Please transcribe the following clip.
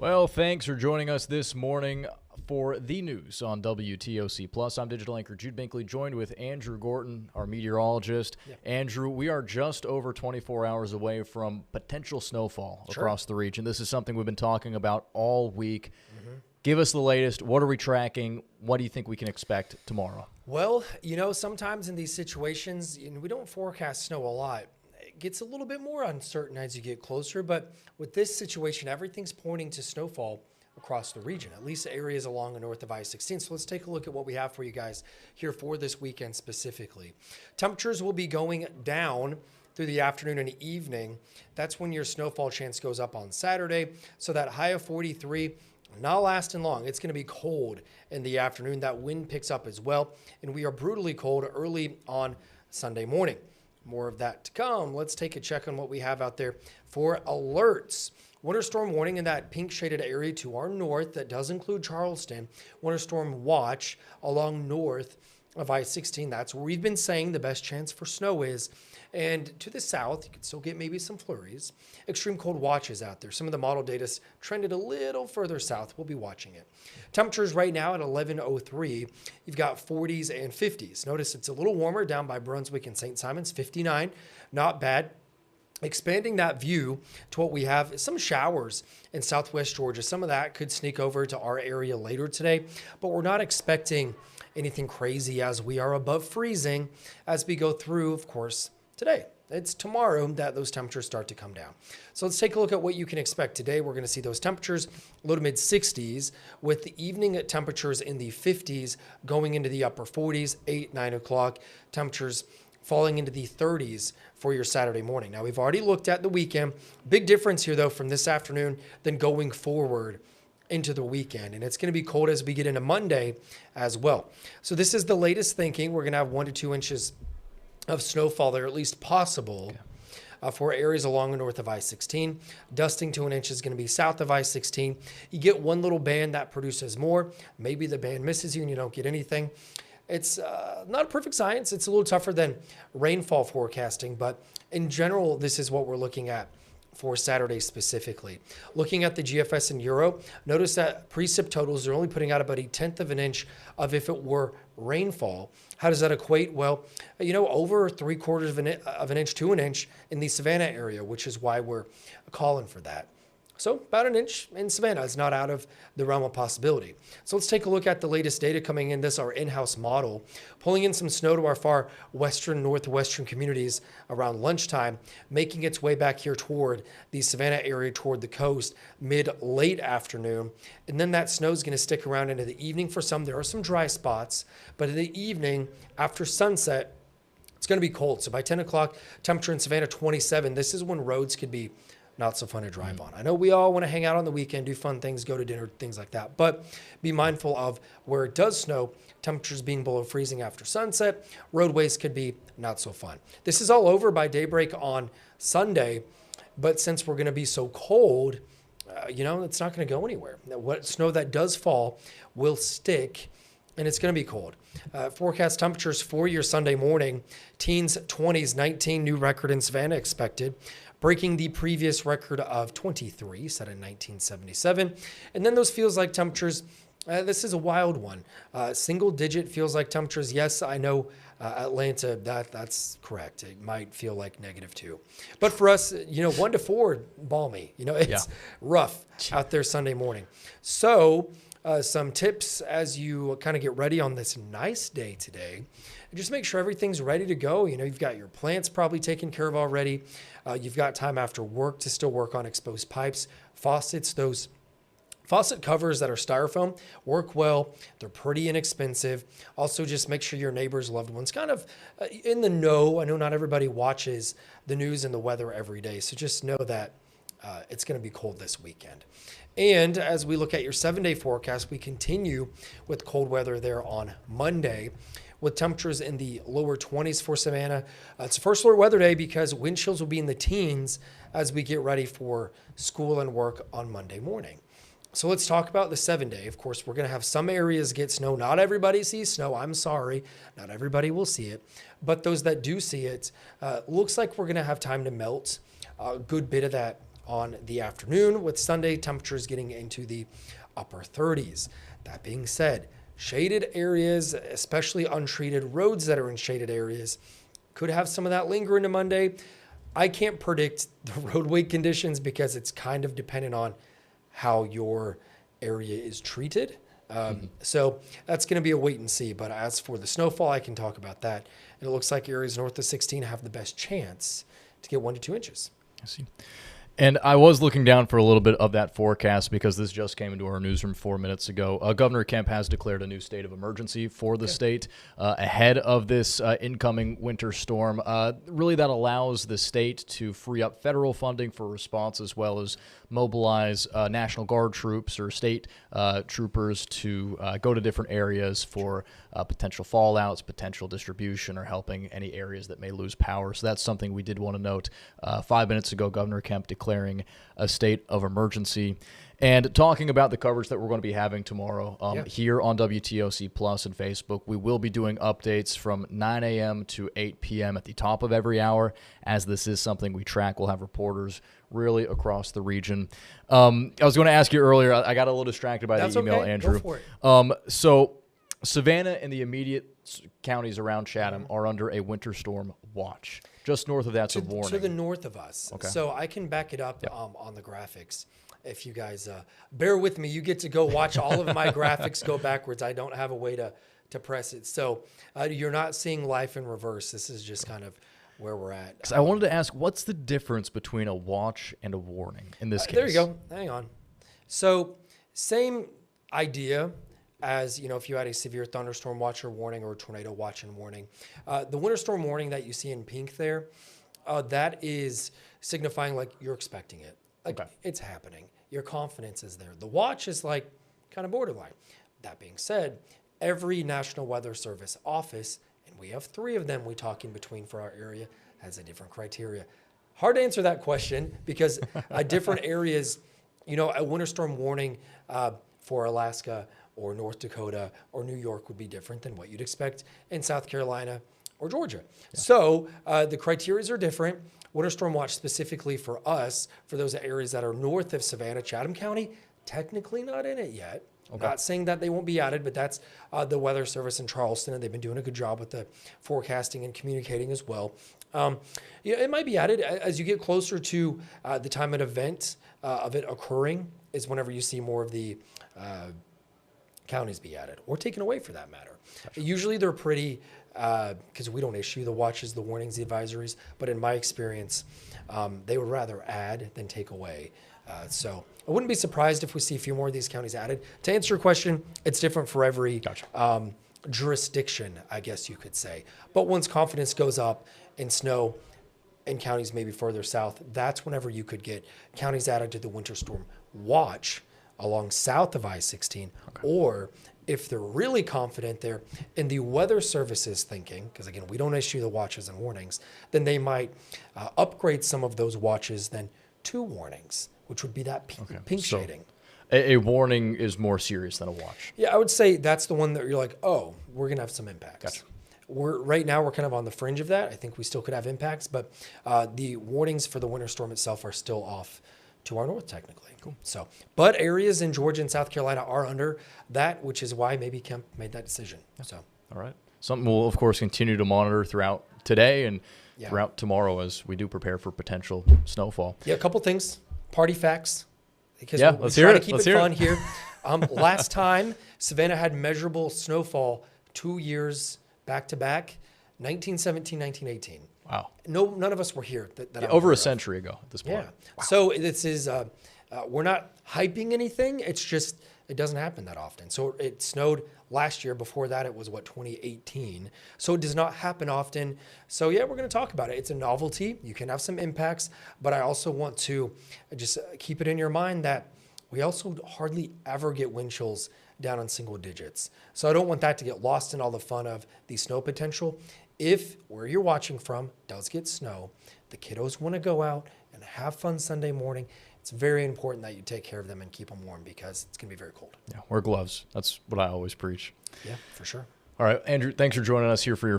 Well, thanks for joining us this morning for the news on WTOC Plus. I'm digital anchor Jude Binkley, joined with Andrew Gorton, our meteorologist. Yeah. Andrew, we are just over 24 hours away from potential snowfall across the region. This is something we've been talking about all week. Give us the latest. What are we tracking? What do you think we can expect tomorrow? Well, sometimes in these situations, we don't forecast snow a lot. It gets a little bit more uncertain as you get closer, but with this situation, everything's pointing to snowfall across the region, at least areas along the north of I-16. So let's take a look at what we have for you guys here for this weekend specifically. Temperatures will be going down through the afternoon and evening. That's when your snowfall chance goes up on Saturday. So that high of 43, not lasting long. It's going to be cold in the afternoon. That wind picks up as well. And we are brutally cold early on Sunday morning. More of that to come. Let's take a check on what we have out there for alerts. Winter storm warning in that pink shaded area to our north. That does include Charleston. Winter storm watch along north of I-16. That's where we've been saying the best chance for snow is. And to the south, you could still get maybe some flurries. Extreme cold watches out there. Some of the model data's trended a little further south. We'll be watching it. Temperatures right now at 11:03. You've got 40s and 50s. Notice it's a little warmer down by Brunswick and St. Simons, 59. Not bad. Expanding that view to what we have is some showers in southwest Georgia. Some of that could sneak over to our area later today, but we're not expecting anything crazy as we are above freezing as we go through, of course, today. It's tomorrow that those temperatures start to come down. So let's take a look at what you can expect today. We're going to see those temperatures low to mid 60s with the evening at temperatures in the 50s going into the upper 40s, 8, 9 o'clock. Temperatures falling into the 30s for your Saturday morning. Now, we've already looked at the weekend. Big difference here, though, from this afternoon than going forward into the weekend. And it's going to be cold as we get into Monday as well. So this is the latest thinking. We're going to have 1 to 2 inches of snowfall there, at least possible, for areas along the north of I-16. Dusting to an inch is going to be south of I-16. You get one little band that produces more. Maybe the band misses you and you don't get anything. It's not a perfect science. It's a little tougher than rainfall forecasting, but in general, this is what we're looking at for Saturday specifically. Looking at the GFS and Euro, notice that precip totals are only putting out about 1/10 of an inch of if it were rainfall. How does that equate? Well, over 3/4 of an inch to an inch in the Savannah area, which is why we're calling for that. So about an inch in Savannah is not out of the realm of possibility. So let's take a look at the latest data coming in. This is our in-house model, pulling in some snow to our far western, northwestern communities around lunchtime, making its way back here toward the Savannah area, toward the coast, mid-late afternoon. And then that snow is going to stick around into the evening for some. There are some dry spots, but in the evening, after sunset, it's going to be cold. So by 10 o'clock, temperature in Savannah 27. This is when roads could be not so fun to drive on. I know we all want to hang out on the weekend, do fun things, go to dinner, things like that, but be mindful of where it does snow, temperatures being below freezing after sunset, roadways could be not so fun. This is all over by daybreak on Sunday, but since we're going to be so cold, it's not going to go anywhere. What snow that does fall will stick, and it's going to be cold. Forecast temperatures for your Sunday morning, teens, 20s, 19, new record in Savannah expected, breaking the previous record of 23, set in 1977. And then those feels like temperatures, this is a wild one. Single digit feels like temperatures. Yes, I know Atlanta, that's correct. It might feel like -2. But for us, 1 to 4, balmy. It's rough out there Sunday morning. So some tips as you kind of get ready on this nice day today. Just make sure everything's ready to go. You've got your plants probably taken care of already. You've got time after work to still work on exposed pipes, faucets. Those faucet covers that are styrofoam work well. They're pretty inexpensive. Also, just make sure your neighbors, loved ones, kind of in the know. I know not everybody watches the news and the weather every day, so just know that it's going to be cold this weekend. And as we look at your 7-day forecast, we continue with cold weather there on Monday, with temperatures in the lower 20s for Savannah. It's the first lower weather day because wind chills will be in the teens as we get ready for school and work on Monday morning. So let's talk about the 7-day. Of course, we're going to have some areas get snow. Not everybody sees snow. I'm sorry. Not everybody will see it. But those that do see it, looks like we're going to have time to melt a good bit of that on the afternoon, with Sunday temperatures getting into the upper 30s. That being said, shaded areas, especially untreated roads that are in shaded areas, could have some of that linger into Monday. I can't predict the roadway conditions because it's kind of dependent on how your area is treated. So that's going to be a wait and see. But as for the snowfall, I can talk about that. And it looks like areas north of 16 have the best chance to get 1 to 2 inches. I see. And I was looking down for a little bit of that forecast because this just came into our newsroom 4 minutes ago. Governor Kemp has declared a new state of emergency for the state ahead of this incoming winter storm. Really, that allows the state to free up federal funding for response, as well as mobilize National Guard troops or state troopers to go to different areas for potential fallouts, potential distribution, or helping any areas that may lose power. So that's something we did want to note. 5 minutes ago, Governor Kemp declaring a state of emergency. And talking about the coverage that we're going to be having tomorrow here on WTOC Plus and Facebook, we will be doing updates from 9 a.m. to 8 p.m. at the top of every hour. As this is something we track, we'll have reporters really across the region. I was going to ask you earlier, I got a little distracted by the email, okay. Andrew. Go for it. So Savannah and the immediate counties around Chatham are under a winter storm watch. Just north of that's a warning. To the north of us. Okay. So I can back it up on the graphics. If you guys bear with me, you get to go watch all of my graphics go backwards. I don't have a way to press it. So you're not seeing life in reverse. This is just kind of where we're at. 'Cause I wanted to ask, what's the difference between a watch and a warning in this case? There you go. Hang on. So same idea as, if you had a severe thunderstorm watch or warning or a tornado watch and warning. The winter storm warning that you see in pink there, that is signifying like you're expecting it. Like it's happening. Your confidence is there. The watch is like kind of borderline. That being said, every National Weather Service office, and we have 3 of them we talk in between for our area, has a different criteria. Hard to answer that question because different areas, a winter storm warning for Alaska or North Dakota or New York would be different than what you'd expect in South Carolina or Georgia. Yeah. So the criteria are different. Winter storm watch specifically for us, for those areas that are north of Savannah, Chatham County, technically not in it yet. Okay. Not saying that they won't be added, but that's the Weather Service in Charleston, and they've been doing a good job with the forecasting and communicating as well. It might be added as you get closer to the time of event of it occurring is whenever you see more of the counties be added or taken away for that matter. Gotcha. Usually they're pretty, because we don't issue the watches, the warnings, the advisories, but in my experience, they would rather add than take away. So I wouldn't be surprised if we see a few more of these counties added. To answer your question, it's different for every jurisdiction, I guess you could say. But once confidence goes up in snow in counties maybe further south, that's whenever you could get counties added to the winter storm watch along south of I-16, or if they're really confident there in the Weather Service's thinking, because again, we don't issue the watches and warnings, then they might upgrade some of those watches then to warnings, which would be that pink shading. A warning is more serious than a watch. Yeah, I would say that's the one that you're like, oh, we're going to have some impacts. Gotcha. Right now we're kind of on the fringe of that. I think we still could have impacts, but the warnings for the winter storm itself are still off to our north technically. Cool. So, but areas in Georgia and South Carolina are under that, which is why maybe Kemp made that decision. So, all right. Something we'll of course continue to monitor throughout today and throughout tomorrow as we do prepare for potential snowfall. Yeah, a couple things. Party facts. Because let's hear it. To keep it fun here. Last time Savannah had measurable snowfall 2 years back to back, 1917, 1918. Wow. None of us were here. Over a century ago at this point. Yeah. Wow. So this is, we're not hyping anything. It's just, it doesn't happen that often. So it snowed last year. Before that, it was 2018. So it does not happen often. So yeah, we're going to talk about it. It's a novelty. You can have some impacts, but I also want to just keep it in your mind that we also hardly ever get wind chills down in single digits. So I don't want that to get lost in all the fun of the snow potential. If where you're watching from does get snow, the kiddos want to go out and have fun Sunday morning. It's very important that you take care of them and keep them warm because it's going to be very cold. Yeah, wear gloves. That's what I always preach. Yeah, for sure. All right, Andrew, thanks for joining us here for your